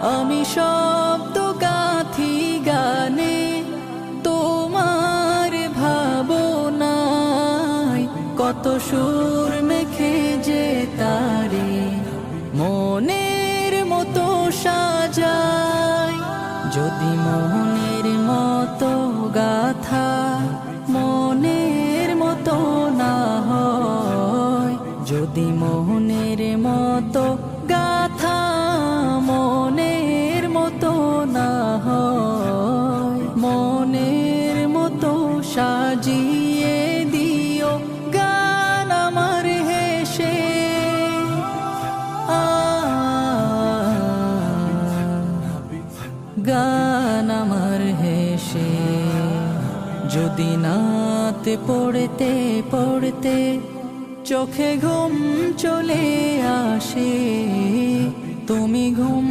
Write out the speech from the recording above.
আমি শব্দ গাথি গানে তোমার ভাবনায়, কত সুর মেখে যে তারে মনের মতো সাজাই। যদি মনের মতো গাথা মনের মতো না হয়, যদি মনের মতো গাথা মনের মতো না হয়, মনের মতো সাজিয়ে দিও গান আমার হেসে। গান আমার হেসে। যদি নাতে পড়তে পড়তে চোখে ঘুম চলে আসে, তুমি ঘুম